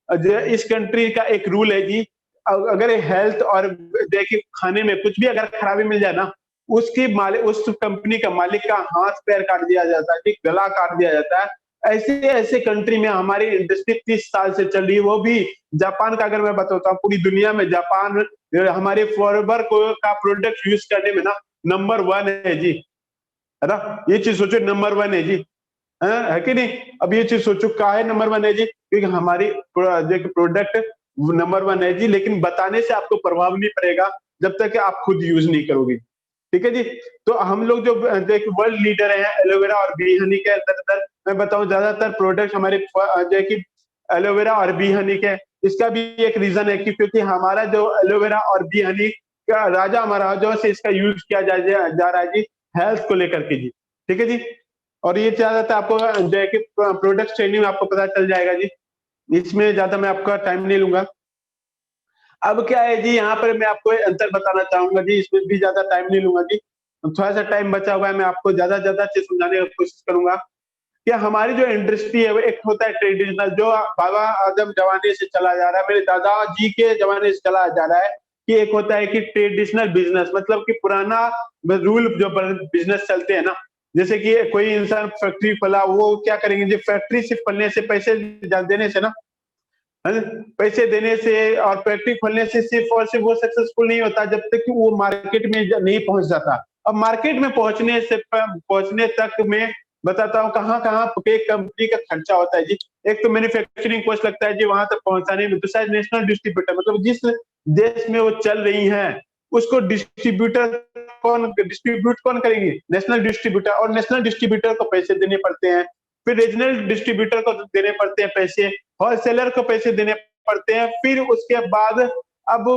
जो इस कंट्री का एक रूल है जी, अगर हेल्थ और देखिए खाने में कुछ भी अगर खराबी मिल जाए ना, उसकी मालिक, उस कंपनी का मालिक का हाथ पैर काट दिया जाता है जी, गला काट दिया जाता है। ऐसे ऐसे कंट्री में हमारी इंडस्ट्री 30 साल से चल रही है, वो भी जापान का अगर मैं बताता हूँ, पूरी दुनिया में जापान हमारे फॉरवर को का प्रोडक्ट यूज करने में ना नंबर 1 है जी, है ना? ये चीज सोचो, नंबर 1 है जी, है कि नहीं? अब ये चीज सोचो का है नंबर 1 है जी, क्योंकि हमारी प्रोडक्ट नंबर 1 है जी, लेकिन बताने से आपको प्रभाव नहीं पड़ेगा जब तक कि आप खुद यूज नहीं करोगे। ठीक है जी, तो हम लोग जो देख वर्ल्ड लीडर हैं एलोवेरा और बी हनी के अंदर, मैं बताऊं ज्यादातर प्रोडक्ट हमारे जो है कि एलोवेरा और बी हनी के। इसका भी एक रीजन है कि क्योंकि हमारा जो एलोवेरा और बी हनी का राजा महाराजाओं से इसका यूज किया जा रहा है जी, हेल्थ को लेकर के जी। ठीक है जी, और ये ज्यादातर आपको जो है कि प्रोडक्ट ट्रेनिंग में आपको पता चल जाएगा जी, इसमें ज्यादा मैं आपका टाइम नहीं लूंगा। अब क्या है जी, यहाँ पर मैं आपको अंतर बताना चाहूंगा जी, इसमें भी ज्यादा टाइम नहीं लूंगा जी, थोड़ा सा टाइम बचा हुआ है, मैं आपको ज्यादा ज्यादा चीज समझाने की कोशिश करूंगा कि हमारी जो इंडस्ट्री है वो एक होता है ट्रेडिशनल, जो बाबा आदम जमाने से चला जा रहा है, मेरे दादाजी के जमाने से चला जा रहा है, कि एक होता है कि ट्रेडिशनल बिजनेस, मतलब कि पुराना रूल जो बिजनेस चलते हैं ना, जैसे कि कोई इंसान फैक्ट्री खोला, वो क्या करेंगे जी, फैक्ट्री सिर्फ खोलने से, पैसे देने से ना, है ना? पैसे देने से और फैक्ट्री खोलने से सिर्फ और सिर्फ वो सक्सेसफुल नहीं होता जब तक कि वो मार्केट में नहीं पहुंच जाता। अब मार्केट में पहुंचने तक मैं बताता हूँ कहाँ कहाँ पे कंपनी का खर्चा होता है जी। एक तो मैन्युफैक्चरिंग कॉस्ट लगता है जी वहां तक पहुंचाने में, दूसरा नेशनल डिस्ट्रीब्यूटर, मतलब जिस देश में वो चल रही है उसको डिस्ट्रीब्यूट कौन करेंगे, नेशनल डिस्ट्रीब्यूटर, और नेशनल डिस्ट्रीब्यूटर को पैसे देने पड़ते हैं, फिर रीजनल डिस्ट्रीब्यूटर को देने पड़ते हैं पैसे, होलसेलर को पैसे देने पड़ते हैं, फिर उसके बाद अब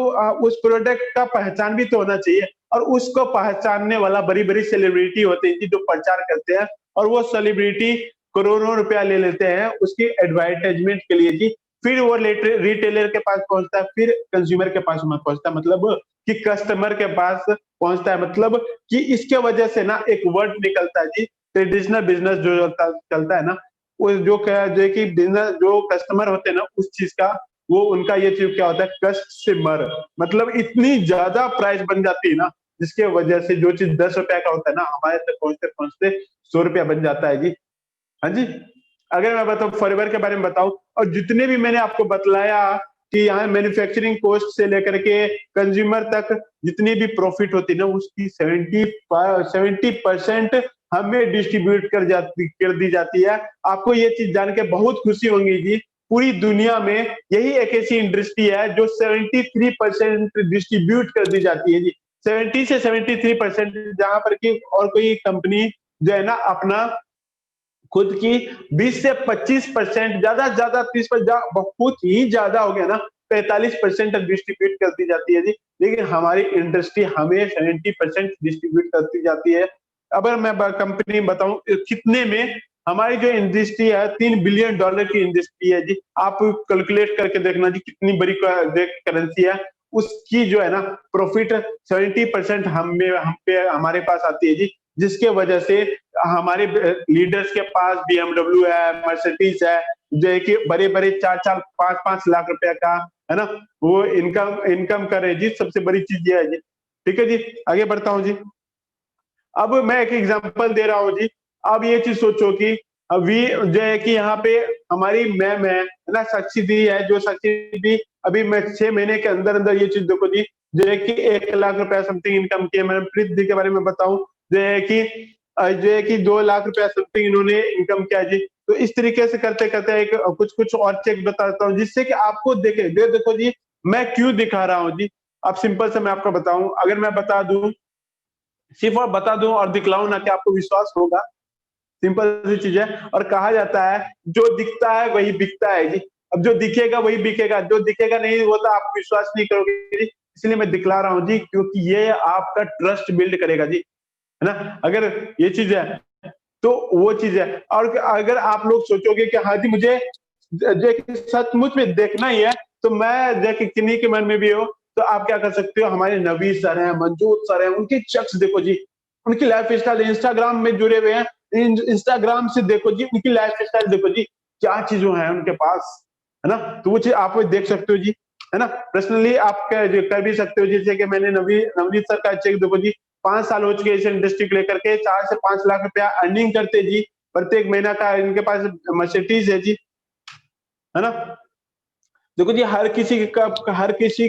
उस प्रोडक्ट का पहचान भी तो होना चाहिए, और उसको पहचानने वाला बड़ी बड़ी सेलिब्रिटी होते हैं जो प्रचार करते हैं, और वो सेलिब्रिटी करोड़ों रुपया ले लेते हैं उसकी एडवर्टाइजमेंट के लिए जी। फिर वो रिटेलर के पास पहुंचता है, फिर कंज्यूमर के पास पहुंचता है, मतलब कि कस्टमर के पास पहुंचता है, मतलब कि इसके वजह से ना एक वर्ड निकलता है जी, ट्रेडिशनल बिजनेस जो चलता है ना, वो जो कि बिजनेस जो कस्टमर होते हैं ना उस चीज का, वो उनका ये चीज क्या होता है, कस्टमर, मतलब इतनी ज्यादा प्राइस बन जाती है ना, जिसके वजह से जो चीज 10 रुपया का होता है ना, हमारे तक पहुंचते पहुंचते 100 रुपया बन जाता है जी। हाँ जी। अगर मैं बताऊं फॉरएवर के बारे में बताऊं, और जितने भी मैंने आपको बतलाया कि यहाँ मैन्युफैक्चरिंग कॉस्ट से लेकर के कंज्यूमर तक जितनी भी प्रॉफिट होती है ना, उसकी 70% हमें डिस्ट्रीब्यूट कर दी जाती है। आपको ये चीज जान के बहुत खुशी होगी जी, पूरी दुनिया में यही एक ऐसी इंडस्ट्री है जो 73% डिस्ट्रीब्यूट कर दी जाती है जी। 70 से 73%, जहां पर कि और कोई कंपनी जो है ना अपना खुद की 20 से 25%, ज्यादा से ज्यादा 30%, बहुत ही ज्यादा हो गया ना 45% डिस्ट्रीब्यूट कर दी जाती है जी। लेकिन हमारी इंडस्ट्री हमें 70% डिस्ट्रीब्यूट करती जाती है। अगर मैं कंपनी बताऊं कितने में, हमारी जो इंडस्ट्री है $3 बिलियन की इंडस्ट्री है जी। आप कैलकुलेट करके देखना जी कितनी बड़ी करेंसी है, उसकी जो है ना प्रॉफिट 70% हम पे हमारे पास आती है जी। जिसके वजह से हमारे लीडर्स के पास बीएमडब्ल्यू है, मर्सिडीज है, जो है कि बड़े बड़े 4-4 5-5 लाख रुपया का, है ना, वो इनकम इनकम कर रहे जी। सबसे बड़ी चीज ये है जी। ठीक है जी, आगे बढ़ता हूँ जी। अब मैं एक एग्जांपल दे रहा हूँ जी। अब ये चीज सोचो कि अभी जो है कि यहाँ पे हमारी मैम है ना, साक्षी दी है, जो साक्षी दी अभी मैं 6 महीने के अंदर अंदर ये चीज देखो जी, जो है कि 1 लाख रुपया समथिंग इनकम किया। मैंने प्रीत दी के बारे में बताऊं, जो है कि 2 लाख रुपया समथिंग इन्होंने इनकम किया जी। तो इस तरीके से करते करते एक कुछ कुछ और चेक बताता हूँ, जिससे कि आपको देखो जी मैं क्यों दिखा रहा हूँ जी। अब सिंपल से मैं आपको बताऊं, अगर मैं बता दूं, सिर्फ और बता दूं और दिखलाऊं ना, कि आपको विश्वास होगा। सिंपल सी चीज है, और कहा जाता है जो दिखता है वही बिकता है जी। अब जो दिखेगा वही बिकेगा, जो दिखेगा नहीं वो तो आप विश्वास नहीं करोगे जी। इसलिए मैं दिखला रहा हूँ जी, क्योंकि ये आपका ट्रस्ट बिल्ड करेगा जी, है ना। अगर ये चीज है तो वो चीज है। और अगर आप लोग सोचोगे कि हाँ जी मुझे जो सचमुच में देखना ही है, तो मैं देखिए किन्हीं के मन में भी हो, तो आप क्या कर सकते हो, हमारे नवीद सर हैं, मंजूर सर हैं, उनके चक्स देखो जी, उनकी लाइफ स्टाइल इंस्टाग्राम में जुड़े हुए हैं, इंस्टाग्राम से देखो जी उनकी लाइफ स्टाइल देखो जी, क्या चीजों है उनके पास, है ना। तो वो चीज आप देख सकते हो जी, है ना। पर्सनली आप कर भी सकते हो, जैसे कि मैंने नवनीत सर का चेक देखो जी, 5 साल हो चुके इस इंडस्ट्री को लेकर के, 4 से 5 लाख रुपया अर्निंग करते जी प्रत्येक महीना का। इनके पास मर्सिडीज है जी, है ना। देखो जी हर किसी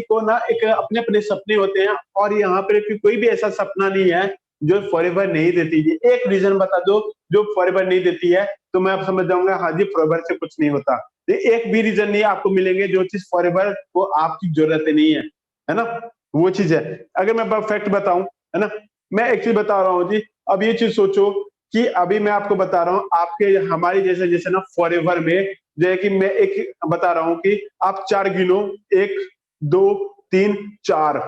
को ना एक अपने अपने सपने होते हैं, और यहाँ पर कोई भी ऐसा सपना नहीं है जो फॉरएवर नहीं देती जी। एक रीजन बता दो जो फॉरएवर नहीं देती है, तो मैं अब समझ जाऊंगा हाँ जी फॉरएवर से कुछ नहीं होता। ये एक भी रीजन नहीं आपको मिलेंगे जो चीज फॉरएवर को आपकी जरूरत नहीं है ना। वो चीज है। अगर मैं फैक्ट बताऊं, है ना, मैं एक चीज बता रहा हूँ जी। अब ये चीज सोचो कि अभी मैं आपको बता रहा हूँ, आपके हमारी जैसे जैसे ना फॉरएवर में, जो है कि मैं एक बता रहा हूँ कि आप 4 गिनो, 1, 2, 3, 4,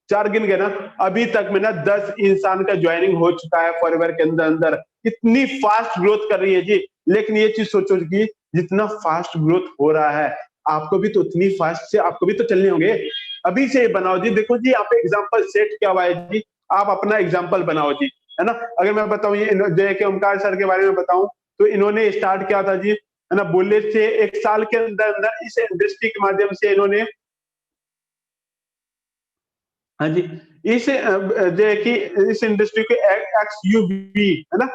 4 गिन गए ना। अभी तक में ना 10 इंसान का ज्वाइनिंग हो चुका है फॉरएवर के अंदर अंदर। इतनी फास्ट ग्रोथ कर रही है जी। लेकिन ये चीज सोचो कि जितना फास्ट ग्रोथ हो रहा है, आपको भी तो उतनी फास्ट से आपको भी तो चलने होंगे। अभी से बनाओ जी। देखो जी यहाँ पे एग्जाम्पल सेट क्या हुआ है जी, आप अपना एग्जाम्पल बनाओ जी, है ना। अगर मैं बताऊं ये जो है कि ओमकार सर के बारे में बताऊं, तो इन्होंने स्टार्ट किया था जी, है ना, बुलेट से 1 साल के अंदर अंदर इस इंडस्ट्री के माध्यम से इन्होंने हाँ जी, इस जो है कि इस इंडस्ट्री को एक्सयूवी है ना,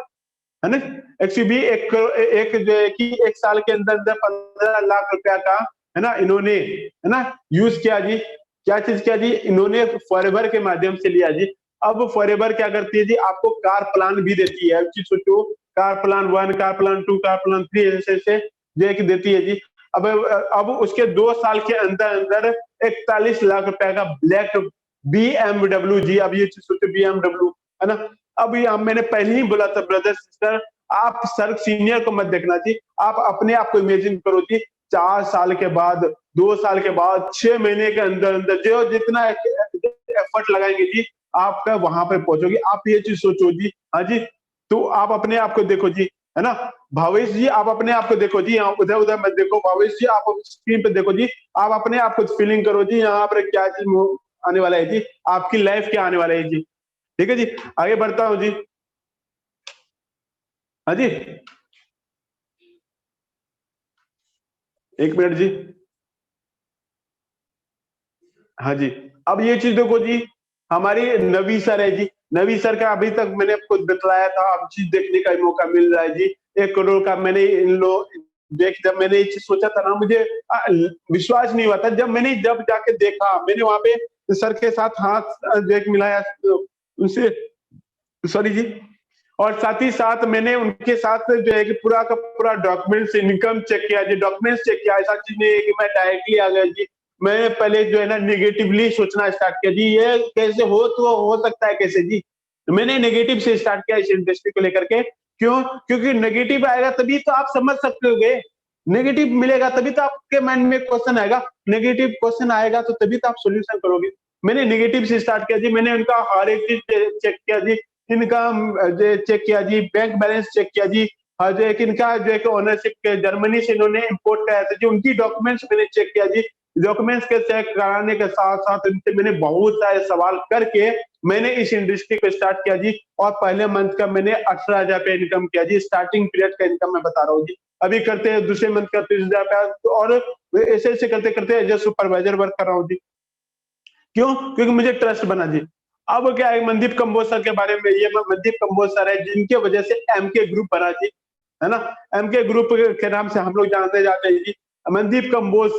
है ना? एक्सयूवी एक जो है कि 1 साल के अंदर-अंदर 15 लाख रुपया का है ना, इन्होंने है ना, यूज़ किया जी। क्या चीज़ किया जी? इन्होंने फॉरएवर के माध्यम से लिया जी। अब फॉरएवर क्या करती है जी? आपको कार प्लान भी देती है। अब चीज़ सोचो, car plan 1, car plan 2, car plan 3 ऐसे-ऐसे जो है कि देती है जी। अब उसके 2 साल के अंदर-अंदर 41 लाख रुपए का ब्लैक बीएमडब्ल्यू जी, अब ये चीज़ सोचो बीएमडब्ल्यू, है ना? अब यहाँ मैंने पहले ही बोला था ब्रदर सिस्टर, आप सर सीनियर को मत देखना जी, आप अपने आप को इमेजिन करो जी, 4 साल के बाद, 2 साल के बाद, 6 महीने के अंदर-अंदर जो जितना एफर्ट लगाएँगे जी, आपका वहाँ पे पहुँचोगे। आप ये चीज़ सोचो जी, हाँ जी, तो आप अपने आप को देखो जी, है ना? भावेश जी, आप अपने आप को देखो जी, यहाँ उधर-उधर मत देखो। भावेश जी, आप स्क्रीन पे देखो जी, आप अपने आप को फीलिंग करो जी, यहाँ पर क्या चीज़ आने वाला है जी, आपकी लाइफ क्या आने वाला है जी। ठीक है जी, आगे बढ़ता हूँ जी। हाँ जी, 1 मिनट जी। हाँ जी, अब ये चीज़ देखो जी, हमारी नबी सर है जी, नबी सर का अभी तक मैंने आपको बतलाया था, अब चीज़ देखने का मौका मिल रहा है जी। 1 करोड़ का मैंने इन लो देख जब मैंने ये चीज़ सोचा था ना, मुझे विश्वास नहीं हुआ था। जब जाके देखा, मैंने वहाँ पे सर के साथ हाथ देख मिलाया, उनसे सॉरी जी, और साथ ही साथ मैंने उनके साथ जो है कि पूरा का पूरा डॉक्यूमेंट्स, इनकम चेक किया जी, डॉक्यूमेंट्स चेक किया। ऐसा चीज़ नहीं है कि मैं डायरेक्टली आ गया जी। मैंने पहले जो है ना नेगेटिवली सोचना स्टार्ट किया जी, ये कैसे हो सकता है कैसे जी? मैंने नेगेटिव से स्टार्ट किया इस इंडस्ट्री को लेकर के। क्यों? क्योंकि नेगेटिव आएगा तभी तो आप समझ सकोगे। नेगेटिव मिलेगा तभी तो आपके माइंड में क्वेश्चन आएगा। नेगेटिव क्वेश्चन आएगा तो तभी तो आप सॉल्यूशन करोगे। मैंने नेगेटिव से स्टार्ट किया जी, मैंने उनका हर एक चीज़ चेक किया जी। इनकम चेक किया जी, बैंक बैलेंस चेक किया जी, जो है कि इनका जो है कि ओनरशिप के जर्मनी से इन्होंने इम्पोर्ट कराया था जी, उनकी डॉक्यूमेंट्स मैंने चेक किया जी। डॉक्यूमेंट्स के चेक कराने के साथ-साथ इनसे मैंने बहुत सारे सवाल करके मैंने इस इंडस्ट्री को स्टार्ट किया जी, और पहले मंथ का मैंने 18,000 रुपए इनकम किया जी, स्टार्टिंग पीरियड का इनकम मैं बता रहा हूँ जी। अभी करते हैं दूसरे मंथ का 30,000 रुपया, और ऐसे-ऐसे करते-करते एज़ अ सुपरवाइज़र वर्क कर रहा हूँ जी। क्यों? क्योंकि मुझे ट्रस्ट बना जी। अब क्या है, मनदीप कंबोज सर के बारे में, ये मनदीप कंबोज सर है जिनके वजह से एमके ग्रुप बना जी, है ना? एमके ग्रुप के नाम से हम लोग जानते जाते हैं जी। मनदीप कंबोज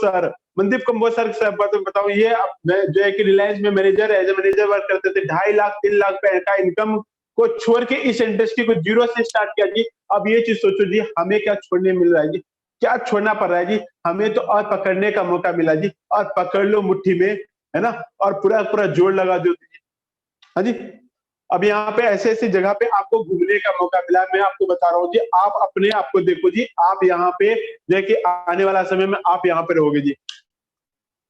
सर से बताऊँ, ये जो है कि रिलायंस में manager, as a manager work करते थे। 2.5 लाख 3 लाख रुपए का इनकम को छोड़ के इस इंडस्ट्री को ज़ीरो से स्टार्ट किया जी। अब ये चीज़ सोचो जी, हमें क्या छोड़ने मिल रहा है जी? क्या छोड़ना पड़ रहा है जी? हमें तो और पकड़ने का मौका मिला जी, और पकड़ लो मुट्ठी में, है ना? और पूरा-पूरा जोर लगा दो जी। हाँ जी। अब यहाँ पे ऐसी-ऐसी जगह पे आपको घूमने का मौका मिला है, मैं आपको बता रहा हूँ जी, आप अपने आप को देखो जी, आप यहाँ पे देखिए आने वाला समय में आप यहाँ पे रहोगे जी।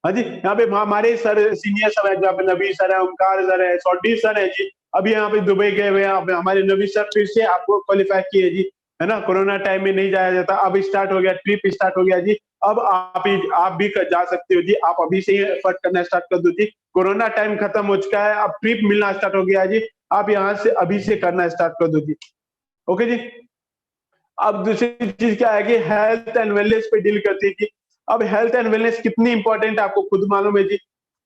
हाँ जी, यहाँ पे हमारे सर सीनियर सर हैं, जहाँ पे नबी सर हैं, ओमकार सर हैं, सौडी सर हैं जी। अभी यहाँ पे दुबई गए हुए हैं, अब हमारे नबी सर फिर से आपको क्वालीफाई किए जी, है ना? कोरोना टाइम में नहीं जाया जाता, अब स्टार्ट हो गया, ट्रिप स्टार्ट हो गया जी। अब आप भी जा सकते हो जी, आप अभी से ही एफर्ट करना स्टार्ट कर दो जी। कोरोना टाइम खत्म हो चुका है, अब ट्रिप मिलना स्टार्ट हो गया है जी। आप यहाँ से अभी से करना स्टार्ट कर दो जी। ओके जी? अब दूसरी चीज़ क्या है कि हेल्थ एंड वेलनेस पे डील करती थी। अब हेल्थ एंड वेलनेस कितनी इम्पोर्टेंट है आपको खुद मालूम है जी।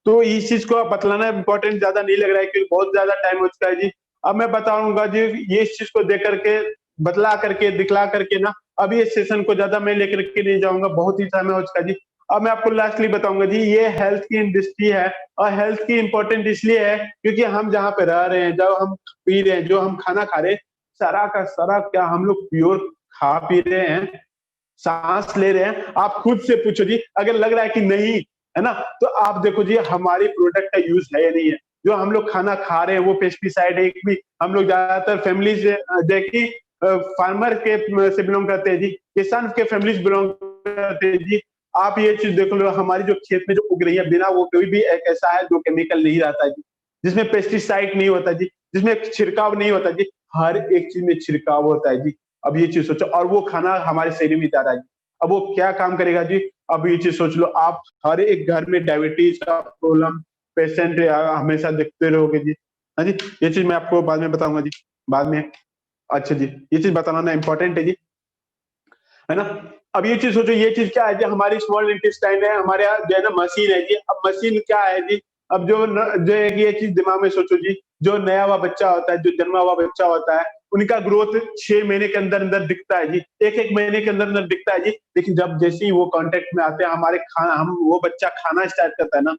तो इस चीज़ को आप बतलाना इम्पोर्टेंट ज़्यादा नहीं लग रहा है, क्योंकि बहुत ज़्यादा टाइम हो चुका है जी। अब मैं बताऊँगा जी, ये इस चीज़ को देख कर के, बतला करके, दिखला करके ना, अभी इस सेशन को ज़्यादा मैं लेकर के नहीं जाऊँगा, बहुत ही समय हो चुका है जी। अब मैं आपको लास्टली बताऊँगा जी, ये हेल्थ की इंडस्ट्री है, और हेल्थ की इम्पोर्टेंट इसलिए है क्योंकि हम जहाँ पे रह रहे हैं, जो हम पी रहे हैं, जो हम खाना खा रहे हैं, सारा का सारा क्या हम लोग प्योर खा पी रहे हैं, सांस ले रहे हैं। आप खुद से पूछो जी, अगर लग रहा है कि नहीं, है ना? तो आप देखो जी, हमारी प्रोडक्ट का यूज़ है या नहीं है। जो हम लोग खाना खा रहे हैं वो पेस्टिसाइड है, एक भी हम लोग ज़्यादातर फैमिली से देखिए, फार्मर के से बिलॉन्ग करते हैं जी, किसान के फैमिली से बिलॉन्ग करते हैं जी। आप ये चीज़ देख लो, हमारी जो खेत में जो उग रही है, बिना वो कोई भी एक ऐसा है जो केमिकल नहीं रहता है जी, जिसमें पेस्टिसाइड नहीं होता जी, जिसमें छिड़काव नहीं होता जी, हर एक चीज़ में छिड़काव होता है जी। अब ये चीज़ सोचो, और वो खाना हमारे शरीर में जा रहा है जी। अब वो क्या काम करेगा जी? अब ये चीज़ सोच लो, आप हर एक घर में डायबिटीज़ का प्रॉब्लम पेशेंट हमेशा देखते रहोगे जी। हाँ जी, ये चीज़ मैं आपको बाद में बताऊँगा जी, बाद में। अच्छा जी, ये चीज़ बताना इम्पोर्टेंट है जी, है ना? अब ये चीज़ सोचो, ये चीज़ क्या है जी, हमारी स्मॉल इंटेस्टाइन है, हमारे यहाँ जो है ना मशीन है जी। अब मशीन क्या है जी? अब जो है कि ये चीज दिमाग में सोचो जी, जो नया हुआ बच्चा होता है, जो जन्मा हुआ बच्चा होता है, उनका ग्रोथ 6 महीने के अंदर अंदर दिखता है जी, एक एक महीने के अंदर अंदर दिखता है जी। लेकिन जब जैसे ही वो कांटेक्ट में आते हैं, हमारे खाना हम वो बच्चा खाना स्टार्ट करता है ना,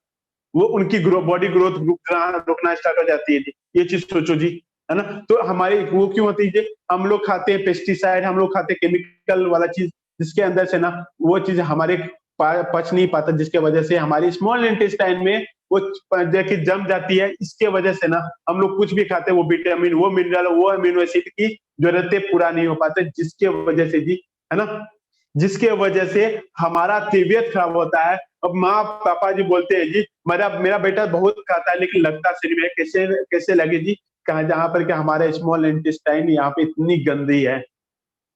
वो उनकी बॉडी ग्रोथ रुकना स्टार्ट हो जाती है जी। ये चीज सोचो जी, है ना। तो हमारी वो क्यों होती है, हम लोग खाते हैं पेस्टिसाइड, हम लोग खाते हैं केमिकल वाला चीज, जिसके अंदर से ना वो चीज हमारे पच नहीं पाता, जिसके वजह से हमारी स्मॉल इंटेस्टाइन में वो देखिए जम जाती है। इसके वजह से ना हम लोग कुछ भी खाते हैं, वो विटामिन, वो मिनरल, वो अमीनो एसिड की जरूरतें पूरा नहीं हो पाते, जिसके वजह से जी, है ना, जिसके वजह से हमारा तबीयत खराब होता है। अब माँ पापा जी बोलते हैं जी, मेरा मेरा बेटा बहुत खाता है लेकिन लगता शरीर में कैसे कैसे लगे जी, कहा जहां पर कि हमारे स्मॉल इंटेस्टाइन यहाँ पे इतनी गंदी है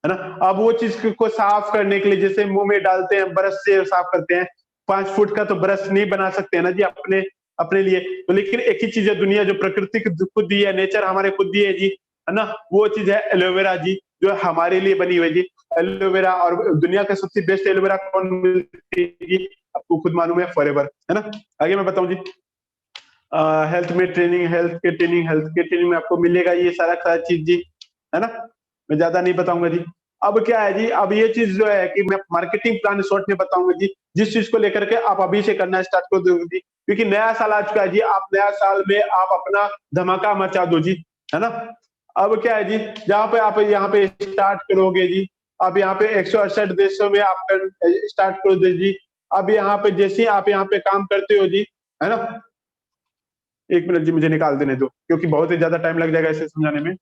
ना। अब वो चीज को साफ करने के लिए जैसे मुंह में डालते हैं, ब्रश से साफ करते हैं, 5 फुट का तो ब्रश नहीं बना सकते हैं ना जी अपने अपने लिए। तो लेकिन एक ही चीज है, दुनिया जो प्रकृति खुद दी है, नेचर हमारे खुद दी है जी, है ना, वो चीज है एलोवेरा जी, जो हमारे लिए बनी हुई जी। एलोवेरा, और दुनिया का सबसे बेस्ट एलोवेरा कौन मिलती है जी, आपको खुद मालूम है, फॉरएवर, है ना। आगे मैं बताऊं जी, हेल्थ के ट्रेनिंग में आपको मिलेगा ये सारा सारा चीज जी, है ना। मैं ज्यादा नहीं बताऊंगा जी। अब क्या है जी, अब ये चीज जो है कि मैं मार्केटिंग प्लान शॉर्ट में बताऊंगा जी, जिस चीज को लेकर के आप अभी से करना स्टार्ट कर दो जी, क्योंकि नया साल आ चुका है जी। आप नया साल में आप अपना धमाका मचा दो जी, है ना। अब क्या है जी, जहाँ पे आप यहाँ पे स्टार्ट करोगे जी, अब यहाँ पे 168 देशों में आप स्टार्ट कर दो जी। अब यहाँ पे जैसे ही आप यहाँ पे काम करते हो जी, है ना, 1 मिनट जी मुझे निकाल देने दो, क्योंकि बहुत ही ज्यादा टाइम लग जाएगा इसे समझाने में।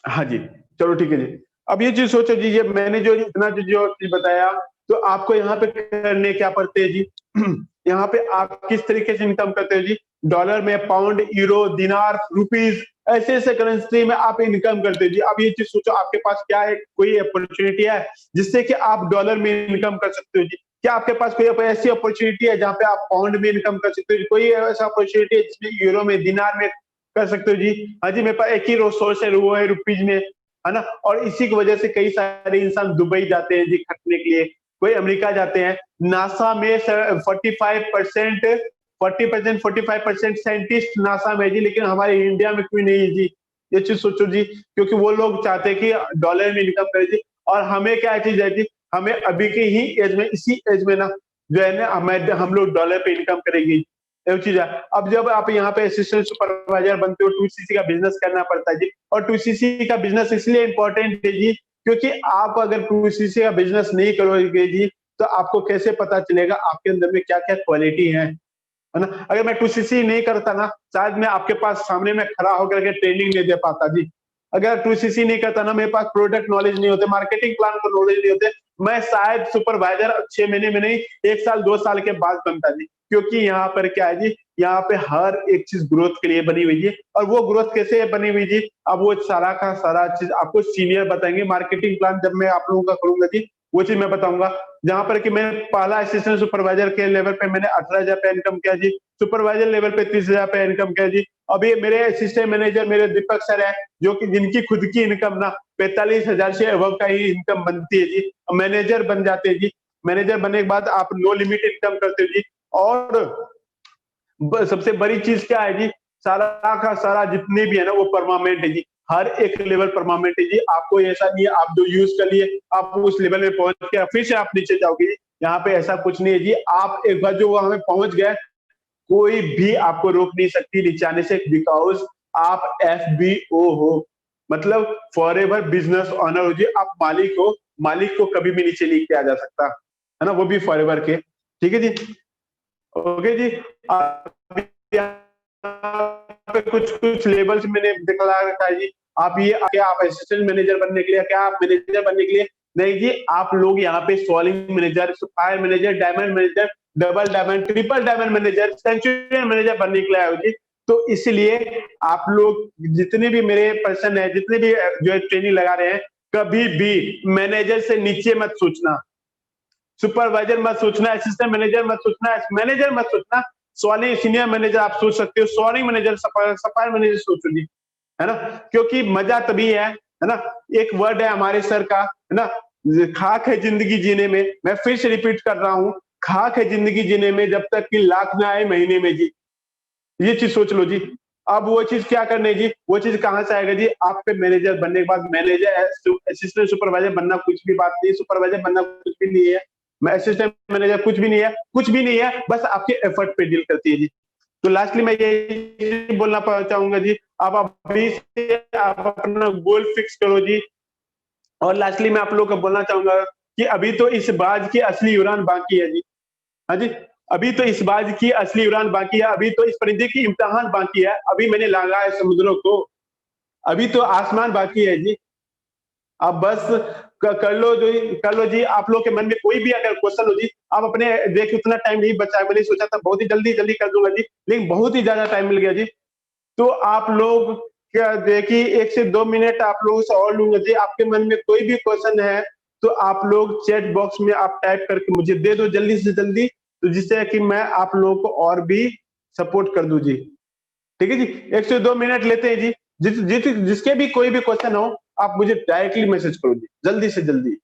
हाँ जी, चलो ठीक है जी। अब ये चीज सोचो जी, ये मैंने जो इतना जो चीज बताया, तो आपको यहाँ पे करने क्या पड़ते हैं जी। यहाँ पे आप किस तरीके से इनकम करते हो जी, डॉलर में, पाउंड, यूरो, दिनार, रुपीज, ऐसे ऐसे करेंसी में आप इनकम करते हैं जी। अब ये चीज सोचो, आपके पास क्या है, कोई अपॉर्चुनिटी है जिससे कि आप डॉलर में इनकम कर सकते हो जी। क्या आपके पास कोई ऐसी अपॉर्चुनिटी है जहाँ पे आप पाउंड में इनकम कर सकते हो जी? कोई ऐसा अपॉर्चुनिटी है जिसमें यूरो में, दिनार में कर सकते हो जी? हाँ जी, मेरे पास एक ही सोर्स है, वो है रुपीज में, है ना। और इसी की वजह से कई सारे इंसान दुबई जाते हैं जी खटने के लिए, कोई अमेरिका जाते हैं। नासा में 45% 40% 45% साइंटिस्ट नासा में जी, लेकिन हमारे इंडिया में क्यों नहीं है जी? ये चीज सोचो जी, क्योंकि वो लोग चाहते हैं कि डॉलर में इनकम करें जी। और हमें क्या चीज है जी, हमें अभी की ही एज में, इसी एज में ना, जो है ना, हम लोग डॉलर पे इनकम करेंगे, एक चीज है। अब जब आप यहाँ पे असिस्टेंट सुपरवाइजर बनते हो, 2सीसी का बिजनेस करना पड़ता है जी। और 2सीसी का बिजनेस इसलिए इंपॉर्टेंट है जी, क्योंकि आप अगर 2सीसी का बिजनेस नहीं करोगे जी, तो आपको कैसे पता चलेगा आपके अंदर में क्या क्या क्वालिटी है ना। अगर मैं 2सीसी नहीं करता ना, शायद मैं आपके पास सामने में खड़ा होकर के ट्रेनिंग नहीं दे पाता जी। अगर 2सीसी नहीं करता ना, मेरे पास प्रोडक्ट नॉलेज नहीं होते, मार्केटिंग प्लान का नॉलेज नहीं होते, मैं शायद सुपरवाइजर 6 महीने में नहीं, 1 साल 2 साल के बाद बनता जी। क्योंकि यहाँ पर क्या है जी, यहाँ पे हर एक चीज ग्रोथ के लिए बनी हुई है। और वो ग्रोथ कैसे बनी हुई जी, अब वो सारा का सारा चीज आपको सीनियर बताएंगे। मार्केटिंग प्लान जब मैं आप लोगों का करूंगा जी, वो चीज मैं बताऊंगा। जहां पर कि मैंने पहला असिस्टेंट सुपरवाइजर के लेवल पे मैंने 18,000 पे इनकम किया जी, सुपरवाइजर लेवल पे 30,000 पे इनकम किया जी। अभी मेरे असिस्टेंट मैनेजर मेरे दीपक सर है, जो कि जिनकी खुद की इनकम ना 45,000 से अबव का ही इनकम बनती है जी। मैनेजर बन जाते हैं जी। मैनेजर बनने के बाद आप नो लिमिट इनकम करते हो जी। और सबसे बड़ी चीज क्या है जी, सारा का सारा जितने भी है ना, वो परमानेंट है जी। हर एक लेवल परमानेंट है जी। आपको ऐसा नहीं है आप जो यूज कर लिए आप उस लेवल में पहुंच के फिर से आप नीचे जाओगे जी। यहाँ पे ऐसा कुछ नहीं है जी। आप एक बार जो वहां में पहुंच गए, कोई भी आपको रोक नहीं सकती नीचे आने से, बिकॉज आप FBO हो, मतलब फॉर एवर बिजनेस ऑनर हो जी। आप मालिक हो, मालिक को कभी भी नीचे नहीं किया जा सकता, है ना, वो भी फॉर एवर के। ठीक है जी, ओके जी। पे कुछ कुछ लेवल्स मैंने दिखला रखा है जी। आप ये आगे आप असिस्टेंट मैनेजर बनने के लिए, क्या आप मैनेजर बनने के लिए नहीं जी, आप लोग यहाँ पे सॉलिंग manager, fire manager, diamond manager, double diamond, triple diamond manager, centurion manager बनने के लिए आए हो जी। तो इसलिए आप लोग जितने भी मेरे पर्सन है, जितने भी जो है ट्रेनिंग लगा रहे हैं, कभी भी मैनेजर से नीचे मत सोचना, सुपरवाइजर मत सोचना, असिस्टेंट मैनेजर मत सोचना, मैनेजर मत सोचना। सॉरी सीनियर मैनेजर आप सोच सकते हो, सॉरी मैनेजर, सफायर मैनेजर सोचो जी, है ना। क्योंकि मजा तभी है ना। एक वर्ड है हमारे सर का, है ना, खाक है जिंदगी जीने में। मैं फिर से रिपीट कर रहा हूँ, खाक है जिंदगी जीने में जब तक कि लाख ना आए महीने में जी। ये चीज सोच लो जी। अब वो चीज क्या करने जी, वो चीज कहां से आएगा जी, आप पे मैनेजर बनने के बाद मैनेजर असिस्टेंट सुपरवाइजर बनना कुछ भी बात नहीं, सुपरवाइजर बनना कुछ भी नहीं है, मैं असिस्टेंट मैनेजर कुछ भी नहीं है, कुछ भी नहीं है, बस आपके एफर्ट पे डील करती है जी। तो लास्टली मैं ये बोलना चाहूंगा जी, आप अभी से आप अपना गोल फिक्स करो जी। और लास्टली मैं आप लोग को बोलना चाहूंगा कि अभी तो इस बाज की असली उड़ान बाकी है जी। हाँ जी, अभी तो इस बाज की असली उड़ान बाकी है, अभी तो इस परिंदे की इम्तिहान बाकी है, अभी मैंने लांगा है समुद्रों को, अभी तो आसमान बाकी है जी। आप बस कर लो जो, कर लो जी। आप लोग के मन में कोई भी अगर क्वेश्चन हो जी, आप अपने, देखिए उतना टाइम नहीं बचा है, मैंने सोचा था बहुत ही जल्दी जल्दी कर दूंगा जी, लेकिन बहुत ही ज्यादा टाइम मिल गया जी। तो आप लोग क्या देखिए 1 से 2 मिनट आप लोगों से और लूंगा जी, आपके मन में कोई भी क्वेश्चन है तो आप लोग चैट बॉक्स में आप टाइप करके मुझे दे दो जल्दी से जल्दी, तो जिससे कि मैं आप लोगों को और भी सपोर्ट कर दूं जी। ठीक है जी, 1 से 2 मिनट लेते हैं जी। जिसके भी कोई भी क्वेश्चन हो आप मुझे डायरेक्टली मैसेज करो जी, जल्दी से जल्दी।